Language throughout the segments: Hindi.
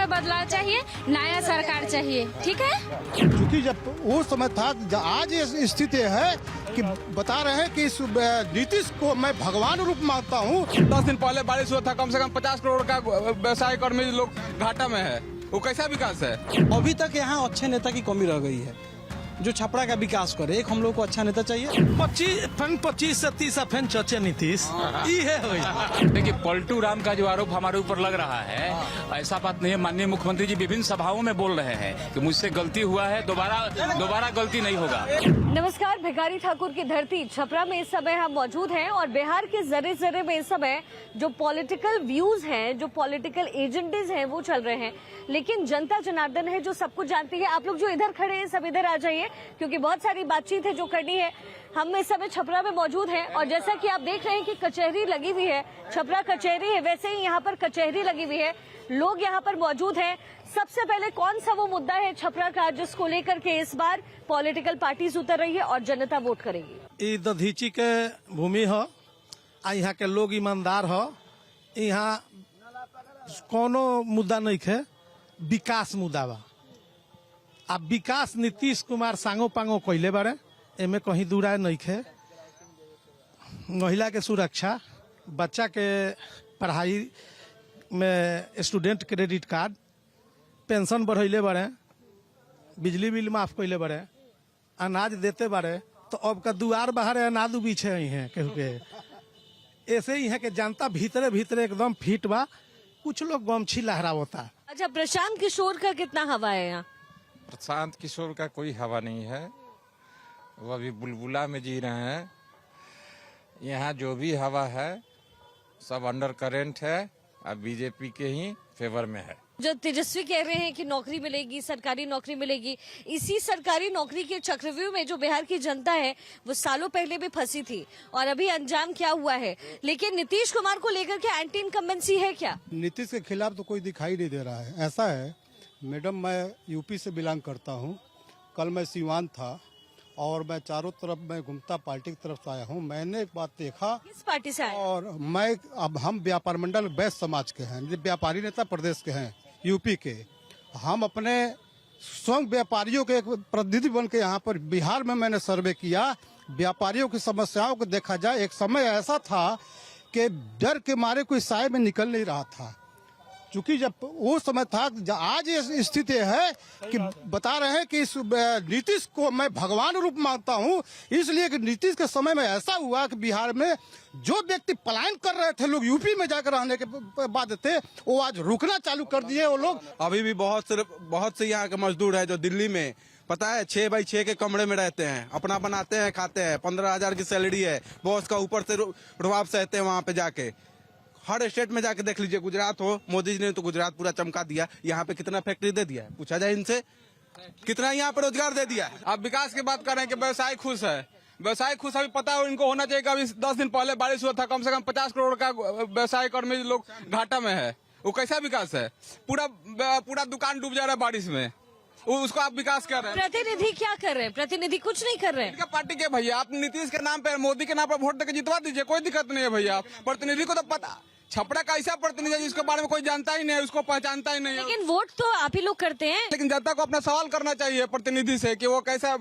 में बदलाव चाहिए, नया सरकार चाहिए, ठीक है। क्योंकि जब वो समय था, आज ये स्थिति है कि बता रहे हैं कि इस नीतीश को मैं भगवान रूप मानता हूँ। 10 दिन पहले बारिश हुआ था, कम से कम 50 करोड़ का व्यवसाय कर्मी लोग घाटा में है। वो कैसा विकास है? अभी तक यहाँ अच्छे नेता की कमी रह गई है जो छपरा का विकास करे। एक हम लोग को अच्छा नेता चाहिए। 25 से 30 फैन चचे नीतीश है। देखिए, पलटू राम का जो आरोप हमारे ऊपर लग रहा है, ऐसा बात नहीं है। माननीय मुख्यमंत्री जी विभिन्न सभाओं में बोल रहे हैं कि मुझसे गलती हुआ है, दोबारा गलती नहीं होगा। नमस्कार, भिखारी ठाकुर की धरती छपरा में इस समय हम मौजूद हैं और बिहार के जरे जरे में इस समय जो पॉलिटिकल व्यूज हैं, जो पॉलिटिकल एजेंडेज हैं वो चल रहे हैं। लेकिन जनता जनार्दन है जो सब कुछ जानती है। आप लोग जो इधर खड़े हैं सब इधर आ जाइए, क्योंकि बहुत सारी बातचीत है जो करनी है। हम इस समय छपरा में मौजूद हैं और जैसा कि आप देख रहे हैं कि कचहरी लगी हुई है, छपरा कचहरी है, वैसे ही यहाँ पर कचहरी लगी हुई है, लोग यहाँ पर मौजूद हैं। सबसे पहले कौन सा वो मुद्दा है छपरा का जिसको लेकर के इस बार पॉलिटिकल पार्टीज उतर रही है और जनता वोट करेगी? ये दधीची के भूमि हो, यहाँ के लोग ईमानदार हो, यहाँ कोनो मुद्दा नहीं है, विकास मुद्दा बा। अब विकास नीतीश कुमार सांगो पांगो कोयले बारे, एमे कहीं दूरा नहीं है। महिला के सुरक्षा, बच्चा के पढ़ाई में स्टूडेंट क्रेडिट कार्ड, पेंशन बढ़ैले बारे, बिजली बिल माफ कैले बारे, अनाज देते बारे। तो अब का दुआर बाहर अनाज बीछे हैं केहू के। ऐसे ही है कि जनता भीतरे भीतरे एकदम फिट बा, कुछ लोग गमछी लहरावता। अच्छा, प्रशांत किशोर का कितना हवा है यहाँ? प्रशांत किशोर का कोई हवा नहीं है, वो अभी बुलबुला में जी रहे हैं। यहाँ जो भी हवा है सब अंडर करेंट है, अब बीजेपी के ही फेवर में है। जो तेजस्वी कह रहे हैं कि नौकरी मिलेगी, सरकारी नौकरी मिलेगी, इसी सरकारी नौकरी के चक्रव्यूह में जो बिहार की जनता है वो सालों पहले भी फंसी थी और अभी अंजाम क्या हुआ है। लेकिन नीतीश कुमार को लेकर के एंटी इनकम्बेंसी है क्या? नीतीश के खिलाफ तो कोई दिखाई नहीं दे रहा है। ऐसा है मैडम, मैं यूपी से बिलोंग करता हूँ। कल मैं सीवान था और मैं चारों तरफ मैं घूमता पार्टी की तरफ से आया हूँ। मैंने एक बात देखा। किस पार्टी से आए? और अब हम व्यापार मंडल वैश्य समाज के हैं, व्यापारी नेता प्रदेश के हैं, यूपी के। हम अपने स्वयं व्यापारियों के एक प्रतिनिधि बन के यहाँ पर बिहार में मैंने सर्वे किया। व्यापारियों की समस्याओं को देखा जाए, एक समय ऐसा था कि डर के मारे कोई साए में निकल नहीं रहा था। क्योंकि जब वो समय था, आज ये स्थिति है कि बता रहे हैं कि इस नीतीश को मैं भगवान रूप मानता हूँ। इसलिए कि नीतीश के समय में ऐसा हुआ कि बिहार में जो व्यक्ति पलायन कर रहे थे, लोग यूपी में जाकर रहने के बाद थे, वो आज रुकना चालू कर दिए। वो लोग अभी भी बहुत से यहाँ के मजदूर है जो दिल्ली में, पता है, 6x6 के कमरे में रहते हैं, अपना बनाते हैं, खाते हैं, 15,000 की सैलरी है, बॉस का ऊपर से रुआब सहते हैं। वहाँ पे जाके हर स्टेट में जाके देख लीजिए, गुजरात हो, मोदी जी ने तो गुजरात पूरा चमका दिया। यहाँ पे कितना फैक्ट्री दे दिया है, पूछा जाए इनसे, कितना यहाँ पे रोजगार दे दिया है। आप विकास की बात कर रहे हैं कि व्यवसाय खुश है, व्यवसाय खुश अभी पता है इनको होना चाहिए कि अभी 10 दिन पहले बारिश हुआ था, कम से कम 50 करोड़ का व्यवसाय कर्मी लोग घाटा में है। वो कैसा विकास है? पूरा दुकान डूब जा रहा है बारिश में, उसको आप विकास कर रहे हैं। प्रतिनिधि क्या कर रहे हैं? प्रतिनिधि कुछ नहीं कर रहे हैं। पार्टी के भैया, आप नीतीश के नाम पे, मोदी के नाम पर वोट देकर जितवा दीजिए, कोई दिक्कत नहीं है भैया। प्रतिनिधि को तो पता, छपरा का ऐसा प्रतिनिधि है जिसके बारे में कोई जानता ही नहीं है, उसको पहचानता ही नहीं है। लेकिन वोट तो आप ही लोग करते हैं। लेकिन जनता को अपना सवाल करना चाहिए प्रतिनिधि से कि वो कैसा,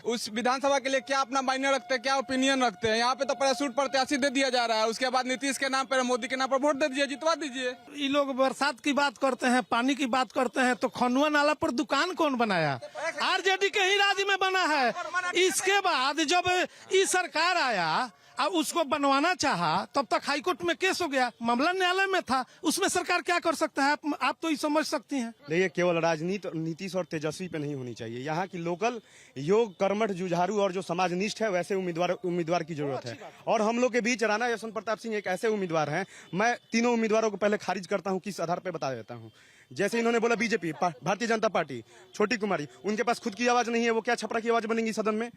उस विधानसभा के लिए क्या अपना मायने रखते हैं, क्या ओपिनियन रखते हैं। यहाँ पे तो पैराशूट प्रत्याशी दे दिया जा रहा है, उसके बाद नीतीश के नाम पर, मोदी के नाम पर वोट दे दीजिए, जितवा दीजिए। ये लोग बरसात की बात करते हैं, पानी की बात करते हैं, तो खनुआ नाला पर दुकान कौन बनाया? आरजेडी के ही राज्य में बना है। इसके बाद जब ये सरकार आया, अब उसको बनवाना चाहा, तब तक हाईकोर्ट में केस हो गया, मामला न्यायालय में था। उसमें सरकार क्या कर सकता है? आप तो ये समझ सकती हैं। देखिए, केवल राजनीति नीतीश और तेजस्वी पे नहीं होनी चाहिए। यहाँ की लोकल योग कर्मठ जुझारू और जो समाजनिष्ठ है वैसे उम्मीदवार की जरूरत है। और हम लोग के बीच राणा यशवंत प्रताप सिंह एक ऐसे उम्मीदवार हैं। मैं तीनों उम्मीदवारों को पहले खारिज करता हूँ, किस आधार पर बता देता हूँ। जैसे इन्होंने बोला बीजेपी, भारतीय जनता पार्टी, छोटी कुमारी, उनके पास खुद की आवाज नहीं है, वो क्या छपरा की आवाज बनेंगी सदन में?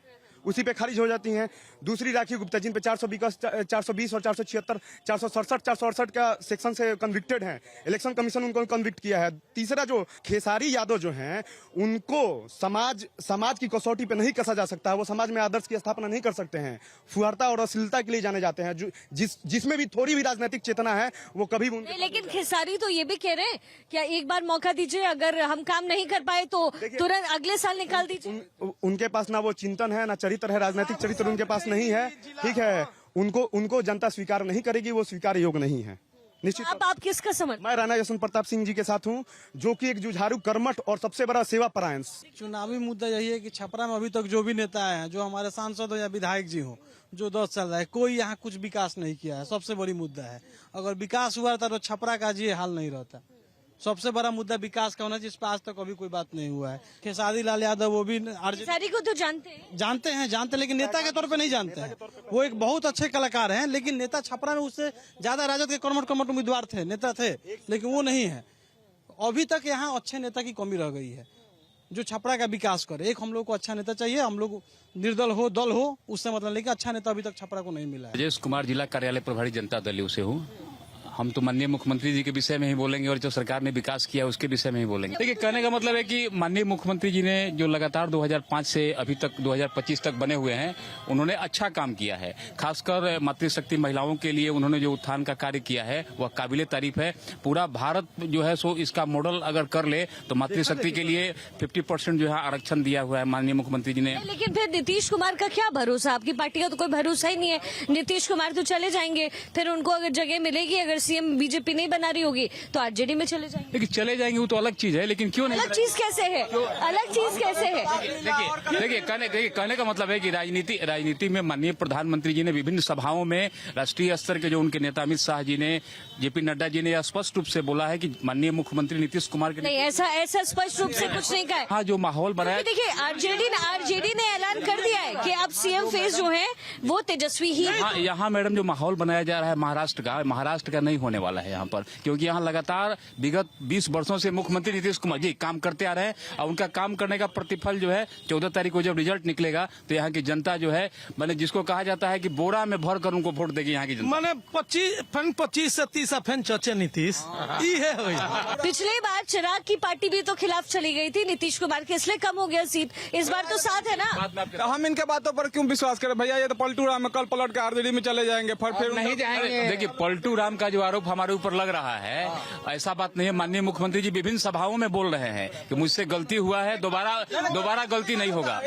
उसी पे खारिज हो जाती हैं। दूसरी राखी गुप्ता जिन पे 420 और 476, 467, 468 का सेक्शन से कन्विक्टेड हैं, इलेक्शन कमीशन उनको कन्विक्ट किया है। तीसरा जो खेसारी यादव जो हैं, उनको समाज की कसौटी पे नहीं कसा जा सकता, वो समाज में आदर्श की स्थापना नहीं कर सकते हैं। फुहरता और अश्लीलता के लिए जाने जाते हैं। जिसमें भी थोड़ी भी राजनीतिक चेतना है वो कभी भी नहीं, लेकिन खेसारी तो ये भी कह रहे हैं क्या एक बार मौका दीजिए, अगर हम काम नहीं कर पाए तो तुरंत अगले साल निकाल दीजिए। उनके पास ना वो चिंतन है, ना चरित्र है, राजनीतिक चरित्र उनके पास नहीं है। ठीक है, उनको जनता स्वीकार नहीं करेगी, वो स्वीकार योग्य नहीं है। निश्चित आप किसका समर्थन? मैं राणा यशवंत प्रताप सिंह जी के साथ हूं, जो कि एक जुझारू, कर्मठ और सबसे बड़ा सेवा परायण। चुनावी मुद्दा यही है कि छपरा में अभी तक जो भी नेता आए हैं, जो हमारे सांसद हो या विधायक जी हो, जो 10 चल रहा है, कोई यहाँ कुछ विकास नहीं किया है। सबसे बड़ी मुद्दा है, अगर विकास हुआ था तो छपरा का जी हाल नहीं रहता। सबसे बड़ा मुद्दा विकास का होना, जिस पर आज तक अभी कोई बात नहीं हुआ है। खेसारी लाल यादव वो भी खेसारी को तो जानते हैं, लेकिन नेता के तौर पे नहीं जानते हैं। वो एक बहुत अच्छे कलाकार हैं, लेकिन नेता छपरा में उससे ज्यादा राजद के कर्मठ उम्मीदवार थे, नेता थे, लेकिन वो नहीं है। अभी तक यहाँ अच्छे नेता की कमी रह गई है जो छपरा का विकास करे। एक हम लोग को अच्छा नेता चाहिए, हम लोग निर्दल हो, दल हो, उससे मतलब, लेकिन अच्छा नेता अभी तक छपरा को नहीं मिला है। राजेश कुमार, जिला कार्यालय प्रभारी जनता दल से हूँ। हम तो माननीय मुख्यमंत्री जी के विषय में ही बोलेंगे और जो सरकार ने विकास किया उसके विषय में ही बोलेंगे। देखिए, कहने का मतलब है कि माननीय मुख्यमंत्री जी ने जो लगातार 2005 से अभी तक 2025 तक बने हुए हैं, उन्होंने अच्छा काम किया है। खासकर मातृशक्ति महिलाओं के लिए उन्होंने जो उत्थान का कार्य किया है वह काबिले तारीफ है। पूरा भारत जो है सो इसका मॉडल अगर कर ले तो मातृशक्ति के लिए 50% जो है आरक्षण दिया हुआ है माननीय मुख्यमंत्री जी ने। लेकिन फिर नीतीश कुमार का क्या भरोसा? आपकी पार्टी का तो कोई भरोसा ही नहीं है। नीतीश कुमार तो चले जाएंगे, फिर उनको अगर जगह मिलेगी, अगर सीएम बीजेपी नहीं बना रही होगी तो आरजेडी में चले जाएंगे। लेकिन चले जाएंगे वो तो अलग चीज है, लेकिन क्यों नहीं? अलग चीज कैसे है? अलग चीज कैसे है? देखिए कहने का मतलब है कि राजनीति में माननीय प्रधानमंत्री जी ने विभिन्न सभाओं में राष्ट्रीय स्तर के जो उनके नेता अमित शाह जी ने, जेपी नड्डा जी ने स्पष्ट रूप से बोला है कि माननीय मुख्यमंत्री नीतीश कुमार के नहीं, ऐसा स्पष्ट रूप से कुछ नहीं कहा है। हाँ, जो माहौल बनाया। देखिए, आरजेडी ने ऐलान कर दिया है कि अब सीएम फेस जो है वो तेजस्वी ही है। यहाँ मैडम जो माहौल बनाया जा रहा है महाराष्ट्र का नहीं होने वाला है यहाँ पर, क्योंकि यहाँ लगातार विगत 20 वर्षों से मुख्यमंत्री नीतीश कुमार जी काम करते आ रहे हैं और उनका काम करने का प्रतिफल जो है 14 तारीख को जब रिजल्ट निकलेगा तो यहाँ की जनता जो है, मैंने जिसको कहा जाता है कि बोरा में भर कर उनको वोट देगी यहाँ की जनता। मैंने 25 से 30 फैन चर्चे नीतीश पिछली बार चिराग की पार्टी भी तो खिलाफ चली गई थी नीतीश कुमार के, इसलिए कम हो गया सीट। इस बार तो साथ है ना। हम इनके बातों पर क्यों विश्वास करें भैया? ये तो पलटू राम कल पलट के आरजेडी में चले जाएंगे, फिर नहीं जाएंगे। देखिए, पलटू राम का जो आरोप हमारे ऊपर लग रहा है, ऐसा बात नहीं है। माननीय मुख्यमंत्री जी विभिन्न सभाओं में बोल रहे हैं कि मुझसे गलती हुआ है, दोबारा गलती नहीं होगा।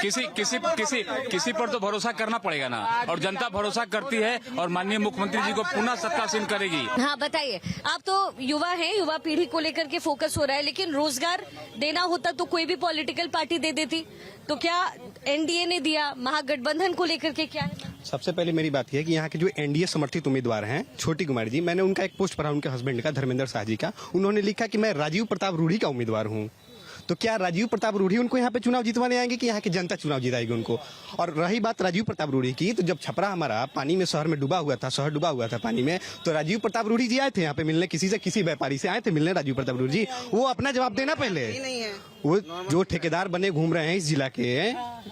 किसी पर तो भरोसा करना पड़ेगा ना, और जनता भरोसा करती है और माननीय मुख्यमंत्री जी को पुनः सत्तासीन करेगी। हाँ, बताइए, आप तो युवा हैं, युवा पीढ़ी को लेकर के फोकस हो रहा है, लेकिन रोजगार देना होता तो कोई भी पॉलिटिकल पार्टी दे देती, तो क्या एनडीए ने दिया? महागठबंधन को लेकर के क्या है? सबसे पहले मेरी बात यह है कि यहाँ के जो एनडीए समर्थित उम्मीदवार हैं, छोटी कुमारी जी, मैंने उनका एक पोस्ट पढ़ा, उनके हस्बैंड का, धर्मेंद्र शाह जी का। उन्होंने लिखा कि मैं राजीव प्रताप रूढ़ी का उम्मीदवार हूँ। तो क्या राजीव प्रताप रूढ़ी उनको यहाँ पे चुनाव जितवाने आएंगे कि यहाँ की जनता चुनाव जिताएगी उनको? और रही बात राजीव प्रताप रूढ़ी की, तो जब छपरा हमारा पानी में शहर डूबा हुआ था पानी में, तो राजीव प्रताप रूढ़ी जी आए थे यहाँ पे मिलने, किसी व्यापारी से आए थे मिलने राजीव प्रताप रूढ़ी जी। वो अपना जवाब देना पहले। वो जो ठेकेदार बने घूम रहे हैं इस जिला के,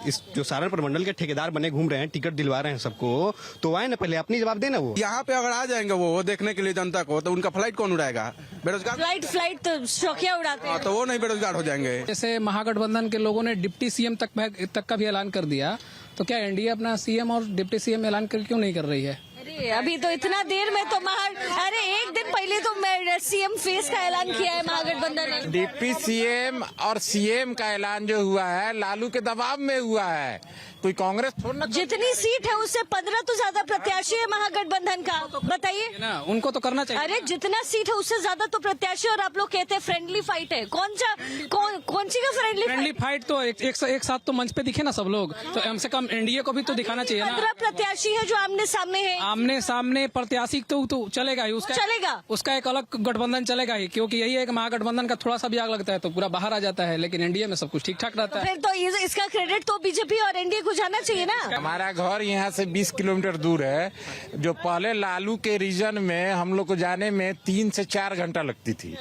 इस जो सारण प्रमंडल के ठेकेदार बने घूम रहे हैं, टिकट दिलवा रहे हैं सबको, तो आए ना पहले अपनी जवाब देना। वो यहाँ पे अगर आ जाएंगे वो देखने के लिए जनता को, तो उनका फ्लाइट कौन उड़ाएगा? बेरोजगार फ्लाइट तो शौकिया उड़ाते हैं, तो वो नहीं बेरोजगार हो जाएंगे। जैसे महागठबंधन के लोगों ने डिप्टी सीएम तक का भी ऐलान कर दिया, तो क्या एनडीए अपना सीएम और डिप्टी सीएम ऐलान क्यों नहीं कर रही है? अरे अभी तो इतना देर में तो अरे एक दिन पहले तो सीएम फेस का ऐलान किया है महागठबंधन ने। डिप्टी सीएम और सीएम का ऐलान जो हुआ है लालू के दबाव में हुआ है, कोई कांग्रेस थोड़ा। जितनी सीट है उससे 15 तो ज्यादा प्रत्याशी है महागठबंधन का, बताइए ना, उनको तो करना चाहिए। अरे जितना सीट है उससे ज्यादा तो प्रत्याशी, और आप लोग कहते हैं फ्रेंडली फाइट है। कौन सी का फ्रेंडली फाइट? तो एक साथ तो मंच पे दिखे ना सब लोग, तो कम से कम एनडीए को भी तो दिखाना चाहिए ना। 15 प्रत्याशी है जो आमने सामने है। आमने सामने प्रत्याशी तो चलेगा ही, उसका एक अलग गठबंधन चलेगा ही, क्योंकि यही एक महागठबंधन का थोड़ा सा भी आग लगता है तो पूरा बाहर आ जाता है, लेकिन एनडीए में सब कुछ ठीक ठाक रहता है। फिर तो इसका क्रेडिट तो बीजेपी और एनडीए को जाना चाहिए ना। हमारा घर यहाँ से 20 किलोमीटर दूर है, जो पहले लालू के रीजन में हम लोग को जाने में 3 से 4 घंटा लगती थी,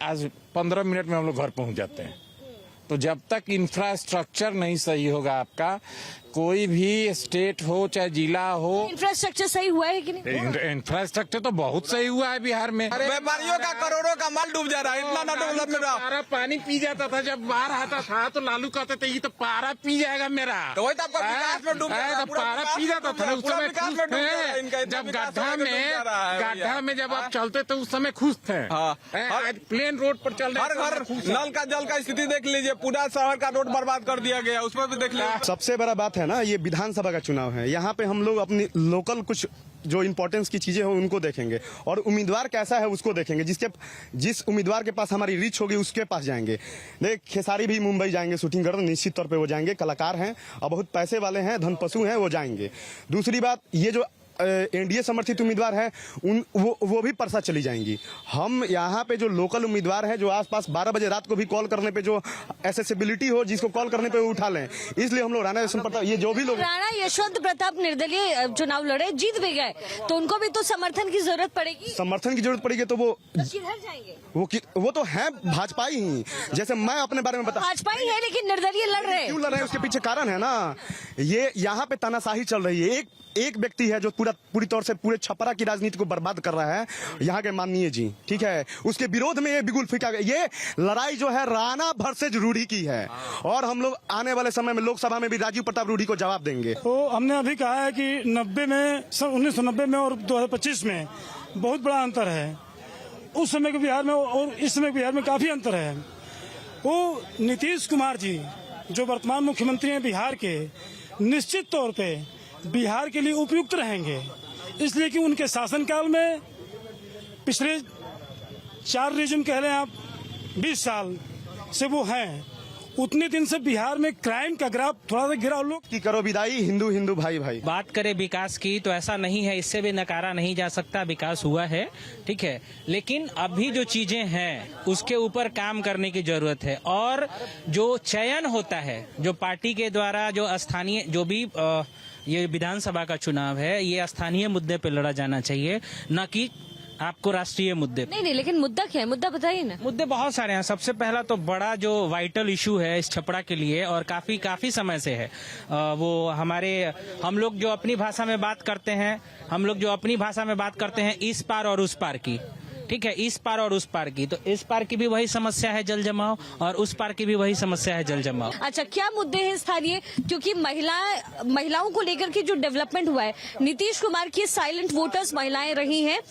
आज 15 मिनट में हम लोग घर पहुँच जाते हैं। तो जब तक इंफ्रास्ट्रक्चर नहीं सही होगा आपका, कोई भी स्टेट हो चाहे जिला हो, इंफ्रास्ट्रक्चर सही हुआ है कि नहीं? इंफ्रास्ट्रक्चर तो बहुत सही हुआ है बिहार में। व्यापारियों का करोड़ों का माल डूब जा रहा है, इतना ना डेवलपमेंट रहा। पारा पानी पी जाता था जब बाढ़ आता था तो लालू कहते थे ये तो पारा पी जाएगा मेरा, तो वही तो आपका विकास में डूब जा रहा है, तो पारा पी जाता था उस समय खुश थे। जब गड्ढा में जब आप चलते तो उस समय खुश थे। आज प्लेन रोड पर चल रहे, हर घर नल का जल का स्थिति देख लीजिए, पूरा शहर का रोड बर्बाद कर दिया गया, उसमें भी देख लीजिए। सबसे बड़ा बात है ना, ये विधानसभा का चुनाव है, यहाँ पे हम लोग अपनी लोकल कुछ जो इम्पोर्टेंस की चीजें हो उनको देखेंगे और उम्मीदवार कैसा है उसको देखेंगे। जिस उम्मीदवार के पास हमारी रीच होगी उसके पास जाएंगे। देख खेसारी भी मुंबई जाएंगे शूटिंग करने, निश्चित तौर पे वो जाएंगे, कलाकार हैं और बहुत पैसे वाले हैं, धनपशु हैं, वो जाएंगे। दूसरी बात, ये जो एनडीए समर्थित उम्मीदवार हैं वो भी परसा चली जाएंगी। हम यहाँ पे जो लोकल उम्मीदवार हैं जो आसपास 12 बजे रात को भी कॉल करने पे जो एक्सेसिबिलिटी हो, जिसको कॉल करने पे वो उठा लें, इसलिए हम लोग राणा यशवंत प्रताप, ये जो भी लोग राणा यशवंत प्रताप निर्दलीय चुनाव लड़े, जीत भी गए, तो उनको भी तो समर्थन की जरूरत पड़ेगी। समर्थन की जरूरत पड़ेगी तो वो किधर जाएंगे? वो तो है भाजपा ही। जैसे मैं अपने बारे में बता, भाजपा ही है लेकिन निर्दलीय लड़ रहे हैं। क्यों लड़ रहे हैं उसके पीछे कारण है ना, ये यहाँ पे तानाशाही चल रही है। एक व्यक्ति है जो पूरी तौर से पूरे छपरा की राजनीति को बर्बाद कर रहा है, यहाँ के माननीय जी, ठीक है, उसके विरोध में ये बिगुल फीका गया। ये लड़ाई जो है राणा वर्सेज रूढ़ी की है और हम लोग आने वाले समय में लोकसभा में भी राजीव प्रताप रूढ़ी को जवाब देंगे। तो हमने अभी कहा है कि 1990 में और 2025 में बहुत बड़ा अंतर है। उस समय के बिहार में और इस समय के बिहार में काफी अंतर है। वो नीतीश कुमार जी जो वर्तमान मुख्यमंत्री हैं बिहार के, निश्चित तौर पे बिहार के लिए उपयुक्त रहेंगे, इसलिए कि उनके शासनकाल में पिछले 4 रीजन कह लें आप 20 साल से वो हैं, उतने दिन से बिहार में क्राइम का ग्राफ थोड़ा सा गिरा। लोग की करो विदाई, हिंदू हिंदू भाई भाई। बात करें विकास की तो ऐसा नहीं है, इससे भी नकारा नहीं जा सकता, विकास हुआ है, ठीक है, लेकिन अभी जो चीजें हैं उसके ऊपर काम करने की जरूरत है। और जो चयन होता है, जो पार्टी के द्वारा जो स्थानीय जो भी ये विधानसभा का चुनाव है, ये स्थानीय मुद्दे पे लड़ा जाना चाहिए, न कि आपको राष्ट्रीय मुद्दे। नहीं, लेकिन मुद्दा क्या है, मुद्दा बताइए ना। मुद्दे बहुत सारे हैं। सबसे पहला तो बड़ा जो वाइटल इशू है इस छपरा के लिए और काफी समय से है, वो हम लोग जो अपनी भाषा में बात करते हैं इस पार और उस पार की, ठीक है, इस पार और उस पार की, तो इस पार की भी वही समस्या है जल जमाव और उस पार की भी वही समस्या है जल जमाव। अच्छा, क्या मुद्दे हैं स्थानीय? क्योंकि महिलाओं को लेकर के जो डेवलपमेंट हुआ है, नीतीश कुमार की साइलेंट वोटर्स महिलाएं रही हैं,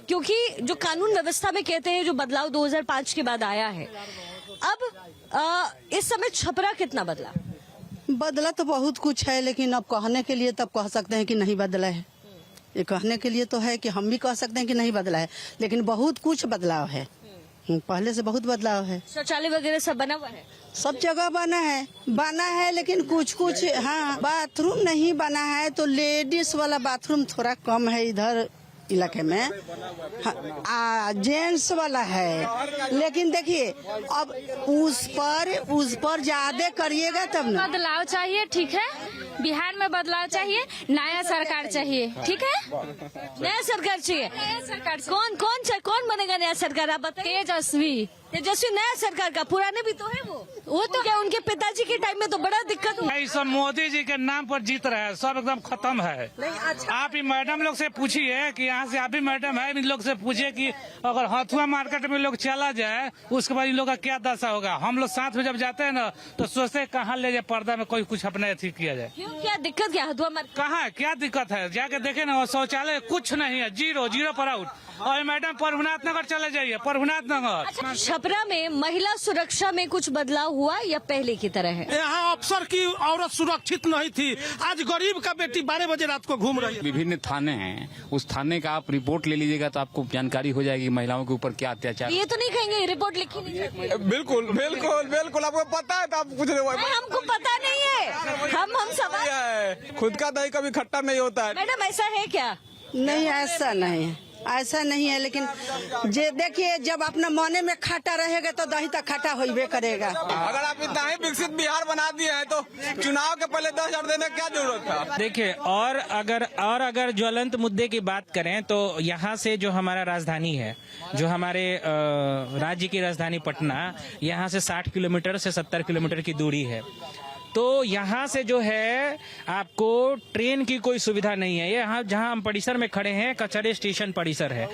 क्योंकि जो कानून व्यवस्था में कहते हैं जो बदलाव 2005 के बाद आया है। अब इस समय छपरा कितना बदला तो बहुत कुछ है, लेकिन अब कहने के लिए तब कह सकते हैं कि नहीं बदला है। ये कहने के लिए तो है कि हम भी कह सकते हैं कि नहीं बदला है, लेकिन बहुत कुछ बदलाव है, पहले से बहुत बदलाव है। शौचालय वगैरह सब बना हुआ है, सब जगह बना है लेकिन कुछ हाँ, बाथरूम नहीं बना है, तो लेडीज वाला बाथरूम थोड़ा कम है इधर इलाके में, जेंट्स वाला है। लेकिन देखिए अब उस पर ज्यादा करिएगा तब ना। बदलाव चाहिए, ठीक है, बिहार में बदलाव चाहिए, नया सरकार चाहिए, ठीक है, नया सरकार चाहिए। नया सरकार कौन बनेगा नया सरकार, आप बताइए। तेजस्वी नया सरकार का, पुराने भी तो है वो तो क्या उनके पिताजी के टाइम में तो बड़ा दिक्कत हुआ। सब मोदी जी के नाम पर जीत रहे हैं, सब एकदम खत्म है। अच्छा। आप ही मैडम लोग से पूछिए कि यहाँ से आप भी मैडम है, इन लोग से पूछिए कि अगर हथुआ मार्केट में लोग चला जाए उसके बाद इन लोग का क्या दशा होगा। हम लोग साथ में जब जाते हैं ना तो सोचते हैं कहाँ ले जाए, पर्दा में कोई कुछ अपने अथी किया जाए। क्या दिक्कत, क्या हथुआ मार्केट कहाँ क्या दिक्कत है, जाके देखे ना, शौचालय कुछ नहीं है, जीरो पर आउट। और मैडम प्रभुनाथ नगर चले जाइए, प्रभुनाथ नगर। अच्छा, छपरा में महिला सुरक्षा में कुछ बदलाव हुआ या पहले की तरह है? यहाँ अफसर की औरत सुरक्षित नहीं थी, आज गरीब का बेटी 12 बजे रात को घूम रही है। विभिन्न थाने हैं, उस थाने का आप रिपोर्ट ले लीजिएगा तो आपको जानकारी हो जाएगी महिलाओं के ऊपर क्या अत्याचार। ये तो नहीं कहेंगे रिपोर्ट लिखी नहीं? बिल्कुल आपको पता है तो आप कुछ हमको पता नहीं है, हम सवाल। खुद का दही कभी खट्टा नहीं होता है। मैडम ऐसा है क्या? नहीं, ऐसा नहीं है, लेकिन जे देखिए जब अपना मने में खट्टा रहेगा तो दही तक खट्टा होइबे करेगा। अगर आप इतना ही विकसित बिहार बना दिए हैं तो चुनाव के पहले 10,000 देने की क्या जरूरत था। देखिए, और अगर ज्वलंत मुद्दे की बात करें तो यहाँ से जो हमारा राजधानी है, जो हमारे राज्य की राजधानी पटना, यहाँ से 60 किलोमीटर से 70 किलोमीटर की दूरी है। तो यहाँ से जो है आपको ट्रेन की कोई सुविधा नहीं है। ये यहाँ जहाँ हम परिसर में खड़े हैं कचहरी स्टेशन परिसर है।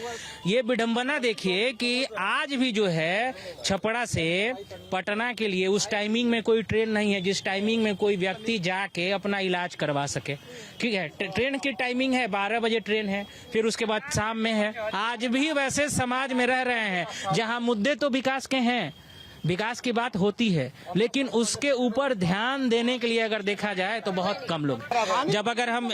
ये विडंबना देखिए कि आज भी जो है छपरा से पटना के लिए उस टाइमिंग में कोई ट्रेन नहीं है जिस टाइमिंग में कोई व्यक्ति जाके अपना इलाज करवा सके। ठीक है, ट्रेन की टाइमिंग है 12 बजे ट्रेन है, फिर उसके बाद शाम में है। आज भी वैसे समाज में रह रहे हैं जहाँ मुद्दे तो विकास के हैं, विकास की बात होती है, लेकिन उसके ऊपर ध्यान देने के लिए अगर देखा जाए तो बहुत कम लोग। जब अगर हम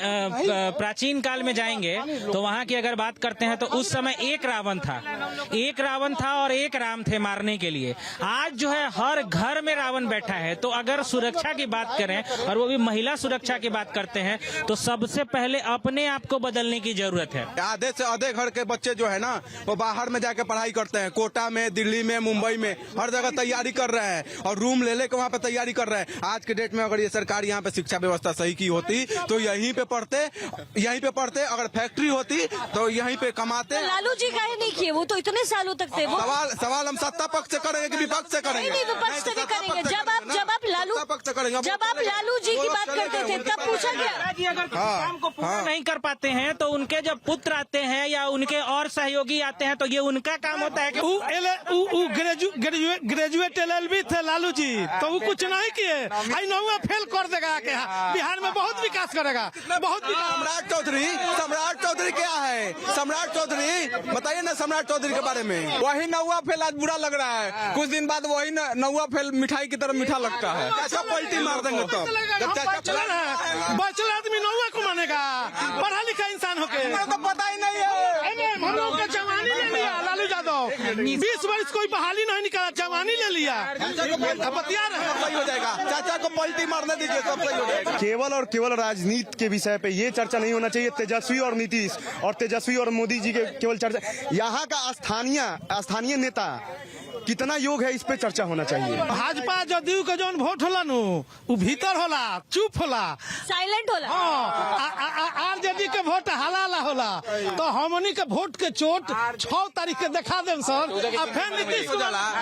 प्राचीन काल में जाएंगे तो वहाँ की अगर बात करते हैं तो उस समय एक रावण था और एक राम थे मारने के लिए। आज जो है हर घर में रावण बैठा है। तो अगर सुरक्षा की बात करें और वो भी महिला सुरक्षा की बात करते हैं तो सबसे पहले अपने आप को बदलने की जरूरत है। आधे से आधे घर के बच्चे जो है ना वो बाहर में जाके पढ़ाई करते हैं, कोटा में, दिल्ली में, मुंबई में, हर जगह तैयारी कर रहे हैं और रूम ले लेकर वहाँ पे तैयारी कर रहे हैं। आज के डेट में अगर ये सरकार यहाँ पे शिक्षा व्यवस्था सही की होती तो यहीं पे पढ़ते, अगर फैक्ट्री होती तो यहीं पे कमाते। लालू जी काहे नहीं किए? वो तो इतने सालों तक थे। वो सवाल हम सत्ता पक्ष से करेंगे कि विपक्ष से करेंगे? नहीं, विपक्ष से नहीं करेंगे। जब आप लालू जी की बात करते थे तब पूछा गया जी अगर काम को पूरा नहीं कर पाते हैं तो उनके जब पुत्र आते हैं या उनके और सहयोगी आते हैं तो ये उनका काम होता है कि ग्रेजुएट LLB थे लालू जी, तो वो कुछ नहीं किए। आई नौवा फेल कर देगा के बिहार में बहुत विकास करेगा, बहुत विकास। सम्राट चौधरी क्या है? सम्राट चौधरी बताइए ना, सम्राट चौधरी के बारे में। वही नौवा फेल आज बुरा लग रहा है, कुछ दिन बाद वही नौवा फेल मिठाई की तरह मीठा लगता है। चाचा पलटी मार देंगे तब। बचल आदमी नौवा को मानेगा, पढ़ा लिखा इंसान होके तो पता ही नहीं है। हम लोग का जवानी ले लिया लालू यादव, 20 वर्ष कोई बहाली नहीं निकाला, जवानी ले लिया। सही हो जाएगा, चाचा को पलटी मारने दीजिए, सब सही हो जाएगा। केवल और केवल राजनीति के विषय पे ये चर्चा नहीं होना चाहिए। तेजस्वी और नीतीश और तेजस्वी और मोदी जी के केवल चर्चा, यहाँ का स्थानीय नेता कितना योग है इस पे चर्चा होना चाहिए। भाजपा जदयू के जौन वोट होला नु वो भीतर होला, चुप होला, साइलेंट होला। RJD के वोट हलाला होला। तो हमनी के वोट के चोट 6 तारीख के दिखा दें सर।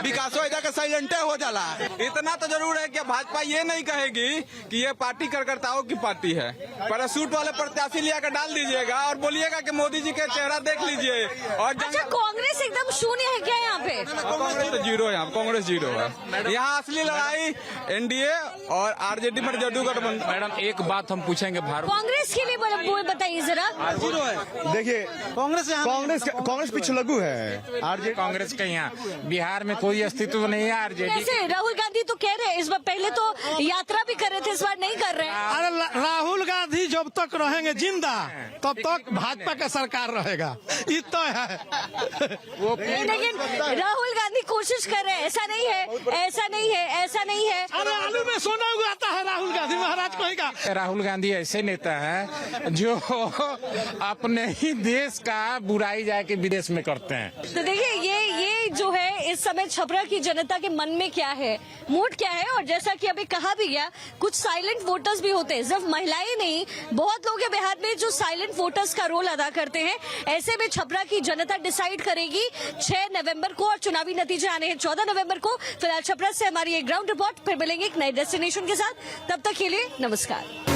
विकास हो जाकर साइलेंट हो जाला। इतना तो जरूर है कि भाजपा ये नहीं कहेगी कि ये पार्टी कार्यकर्ताओं की पार्टी है। पैरासूट वाले प्रत्याशी लिया कर डाल दीजिएगा और बोलिएगा कि मोदी जी का चेहरा देख लीजिए। और अच्छा, कांग्रेस एकदम शून्य है क्या यहाँ पे? कांग्रेस जीरो है, यहाँ कांग्रेस जीरो है। यहाँ असली लड़ाई NDA और RJD पर जदयू गठबंधन। मैडम एक बात हम पूछेंगे, कांग्रेस के लिए बताइए जरा। जीरो है। देखिए कांग्रेस पिछलग्गू है। RJD कांग्रेस का यहाँ बिहार में कोई अस्तित्व नहीं है। RJD कैसे? राहुल गांधी तो कह रहे हैं इस बार, पहले तो यात्रा भी कर रहे थे, इस बार नहीं कर रहे हैं। अरे राहुल गांधी जब तक रहेंगे जिंदा तब तक भाजपा का सरकार रहेगा, इतना है। लेकिन राहुल गांधी कोशिश कर रहे हैं, ऐसा नहीं है। अरे आलू में सोना उगाता है राहुल गांधी महाराज कहेगा। राहुल गांधी ऐसे नेता है जो अपने ही देश का बुराई जाके विदेश में करते हैं। तो देखिए ये जो है इस समय छपरा की जनता के मन में क्या है, मूड क्या है। और जैसा कि अभी कहा भी गया, कुछ साइलेंट वोटर्स भी होते हैं, सिर्फ महिलाएं नहीं, बहुत लोग हैं बिहार में जो साइलेंट वोटर्स का रोल अदा करते हैं। ऐसे में छपरा की जनता डिसाइड करेगी 6 नवंबर को और चुनावी नतीजे आने हैं 14 नवंबर को। फिलहाल छपरा से हमारी एक ग्राउंड रिपोर्ट, फिर मिलेंगे एक नए डेस्टिनेशन के साथ। तब तक के लिए नमस्कार।